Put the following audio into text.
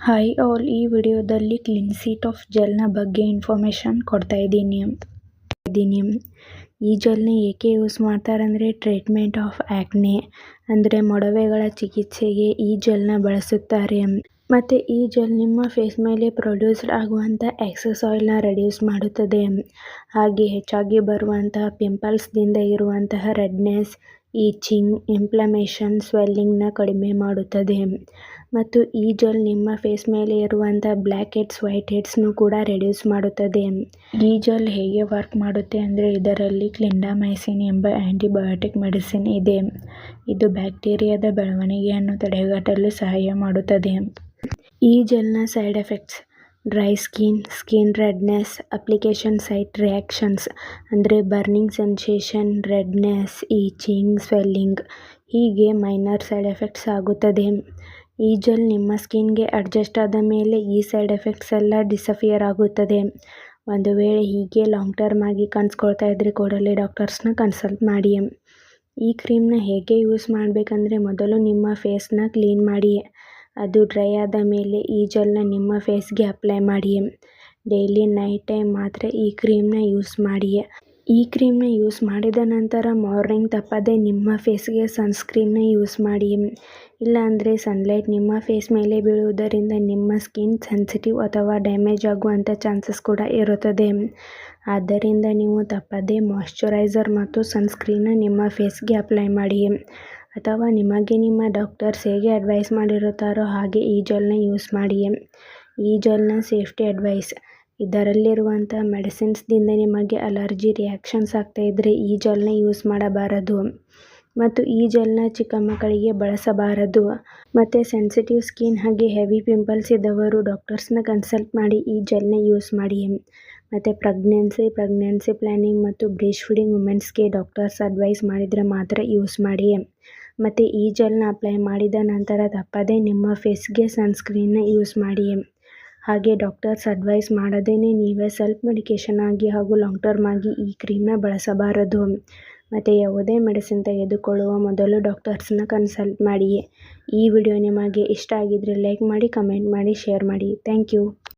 Hi all, ಈ ವಿಡಿಯೋದಲ್ಲಿ ಕ್ಲಿನ್ಸಿಟ್ of ಜೆಲ್ನ ಬಗ್ಗೆ ಇನ್ಫಾರ್ಮೇಷನ್ ಕೊಡ್ತಾ ಇದ್ದೀನಿ. ಈ ಜೆಲ್ನ ಏಕೆ ಯೂಸ್ ಮಾಡ್ತಾರೆ ಅಂದರೆ ಟ್ರೀಟ್ಮೆಂಟ್ ಆಫ್ ಆ್ಯಕ್ನೆ ಅಂದರೆ ಮೊಡವೆಗಳ ಚಿಕಿತ್ಸೆಗೆ ಈ ಜೆಲ್ನ ಬಳಸುತ್ತಾರೆ. ಮತ್ತು ಈ ಜೆಲ್ ನಿಮ್ಮ ಫೇಸ್ ಮೇಲೆ ಪ್ರೊಡ್ಯೂಸ್ಡ್ ಆಗುವಂಥ ಎಕ್ಸೆಸ್ ಆಯಿಲ್ನ ರೆಡ್ಯೂಸ್ ಮಾಡುತ್ತದೆ. ಹಾಗೆ ಹೆಚ್ಚಾಗಿ ಬರುವಂತಹ ಪಿಂಪಲ್ಸ್ದಿಂದ ಇರುವಂತಹ ರೆಡ್ನೆಸ್, ಈಚಿಂಗ್, ಇನ್ಫ್ಲಮೇಷನ್, ಸ್ವೆಲ್ಲಿಂಗ್ನ ಕಡಿಮೆ ಮಾಡುತ್ತದೆ. ಮತ್ತು ಈ ಜೆಲ್ ನಿಮ್ಮ ಫೇಸ್ ಮೇಲೆ ಇರುವಂಥ ಬ್ಲ್ಯಾಕ್ ಹೆಡ್ಸ್, ವೈಟ್ ಹೆಡ್ಸ್ನು ಕೂಡ ರೆಡ್ಯೂಸ್ ಮಾಡುತ್ತದೆ. ಈ ಜೆಲ್ ಹೇಗೆ ವರ್ಕ್ ಮಾಡುತ್ತೆ ಅಂದರೆ ಇದರಲ್ಲಿ ಕ್ಲಿಂಡಾಮೈಸಿನ್ ಎಂಬ ಆ್ಯಂಟಿಬಯೋಟಿಕ್ ಮೆಡಿಸಿನ್ ಇದೆ. ಇದು ಬ್ಯಾಕ್ಟೀರಿಯಾದ ಬೆಳವಣಿಗೆಯನ್ನು ತಡೆಗಟ್ಟಲು ಸಹಾಯ ಮಾಡುತ್ತದೆ. ಈ ಜೆಲ್ನ side effects: dry skin, skin redness, application site reactions ಅಂದರೆ burning sensation, redness, itching, swelling ಹೀಗೆ ಮೈನರ್ ಸೈಡ್ ಎಫೆಕ್ಟ್ಸ್ ಆಗುತ್ತದೆ. ಈ ಜೆಲ್ ನಿಮ್ಮ ಸ್ಕಿನ್ಗೆ ಅಡ್ಜಸ್ಟ್ ಆದ ಮೇಲೆ ಈ ಸೈಡ್ ಎಫೆಕ್ಟ್ಸ್ ಎಲ್ಲ ಡಿಸಪಿಯರ್ ಆಗುತ್ತದೆ. ಒಂದು ವೇಳೆ ಹೀಗೆ ಲಾಂಗ್ ಟರ್ಮ್ ಆಗಿ ಕಾಣಿಸ್ಕೊಳ್ತಾ ಇದ್ರೆ ಕೂಡಲೇ ಡಾಕ್ಟರ್ಸ್ನ ಕನ್ಸಲ್ಟ್ ಮಾಡಿ. ಈ ಕ್ರೀಮ್ನ ಹೇಗೆ ಯೂಸ್ ಮಾಡಬೇಕಂದ್ರೆ ಮೊದಲು ನಿಮ್ಮ ಫೇಸ್ನ ಕ್ಲೀನ್ ಮಾಡಿ. ಅದು ಡ್ರೈ ಆದ ಮೇಲೆ ಈ ಜೆಲ್ನ ನಿಮ್ಮ ಫೇಸ್ಗೆ ಅಪ್ಲೈ ಮಾಡಿ. ಡೈಲಿ ನೈಟ್ ಟೈಮ್ ಮಾತ್ರ ಈ ಕ್ರೀಮ್ನ ಯೂಸ್ ಮಾಡಿ. ಈ ಕ್ರೀಮ್ನ ಯೂಸ್ ಮಾಡಿದ ನಂತರ ಮಾರ್ನಿಂಗ್ ತಪ್ಪದೆ ನಿಮ್ಮ ಫೇಸ್ಗೆ ಸನ್ಸ್ಕ್ರೀನ್ನ ಯೂಸ್ ಮಾಡಿ. ಇಲ್ಲ ಅಂದರೆ ಸನ್ಲೈಟ್ ನಿಮ್ಮ ಫೇಸ್ ಮೇಲೆ ಬೀಳುವುದರಿಂದ ನಿಮ್ಮ ಸ್ಕಿನ್ ಸೆನ್ಸಿಟಿವ್ ಅಥವಾ ಡ್ಯಾಮೇಜ್ ಆಗುವಂಥ ಚಾನ್ಸಸ್ ಕೂಡ ಇರುತ್ತದೆ. ಆದ್ದರಿಂದ ನೀವು ತಪ್ಪದೆ ಮಾಯ್ಶ್ಚರೈಸರ್ ಮತ್ತು ಸನ್ಸ್ಕ್ರೀನ್ನ ನಿಮ್ಮ ಫೇಸ್ಗೆ ಅಪ್ಲೈ ಮಾಡಿ. ಅಥವಾ ನಿಮಗೆ ನಿಮ್ಮ ಡಾಕ್ಟರ್ಸ್ ಹೇಗೆ ಅಡ್ವೈಸ್ ಮಾಡಿರುತ್ತಾರೋ ಹಾಗೆ ಈ ಜೆಲ್ನ ಯೂಸ್ ಮಾಡಿ. ಈ ಜೆಲ್ನ ಸೇಫ್ಟಿ ಅಡ್ವೈಸ್: ಇದರಲ್ಲಿರುವಂಥ ಮೆಡಿಸಿನ್ಸ್ದಿಂದ ನಿಮಗೆ ಅಲರ್ಜಿ ರಿಯಾಕ್ಷನ್ಸ್ ಆಗ್ತಾ ಇದ್ದರೆ ಈ ಜೆಲ್ನ ಯೂಸ್ ಮಾಡಬಾರದು. ಮತ್ತು ಈ ಜೆಲ್ನ ಚಿಕ್ಕ ಮಕ್ಕಳಿಗೆ ಬಳಸಬಾರದು. ಮತ್ತು ಸೆನ್ಸಿಟಿವ್ ಸ್ಕಿನ್ ಹಾಗೆ ಹೆವಿ ಪಿಂಪಲ್ಸ್ ಇದ್ದವರು ಡಾಕ್ಟರ್ಸ್ನ ಕನ್ಸಲ್ಟ್ ಮಾಡಿ ಈ ಜೆಲ್ನ ಯೂಸ್ ಮಾಡಿ. ಮತ್ತು ಪ್ರೆಗ್ನೆನ್ಸಿ ಪ್ಲ್ಯಾನಿಂಗ್ ಮತ್ತು ಬ್ರೀಸ್ಟ್ ಫೀಡಿಂಗ್ ವುಮೆನ್ಸ್ಗೆ ಡಾಕ್ಟರ್ಸ್ ಅಡ್ವೈಸ್ ಮಾಡಿದರೆ ಮಾತ್ರ ಯೂಸ್ ಮಾಡಿ. ಮತ್ತು ಈ ಜೆಲ್ನ ಅಪ್ಲೈ ಮಾಡಿದ ನಂತರ ತಪ್ಪದೆ ನಿಮ್ಮ ಫೇಸ್ಗೆ ಸನ್ಸ್ಕ್ರೀನ್ನ ಯೂಸ್ ಮಾಡಿ. ಹಾಗೆ ಡಾಕ್ಟರ್ಸ್ ಅಡ್ವೈಸ್ ಮಾಡದೇನೆ ನೀವೇ ಸೆಲ್ಫ್ ಮೆಡಿಕೇಷನ್ ಆಗಿ ಹಾಗೂ ಲಾಂಗ್ ಟರ್ಮ್ ಆಗಿ ಈ ಕ್ರೀಮ್ನ ಬಳಸಬಾರದು. ಮತ್ತು ಯಾವುದೇ ಮೆಡಿಸಿನ್ ತೆಗೆದುಕೊಳ್ಳುವ ಮೊದಲು ಡಾಕ್ಟರ್ಸ್ನ ಕನ್ಸಲ್ಟ್ ಮಾಡಿ. ಈ ವಿಡಿಯೋ ನಿಮಗೆ ಇಷ್ಟ ಆಗಿದ್ರೆ ಲೈಕ್ ಮಾಡಿ, ಕಮೆಂಟ್ ಮಾಡಿ, ಶೇರ್ ಮಾಡಿ. Thank you.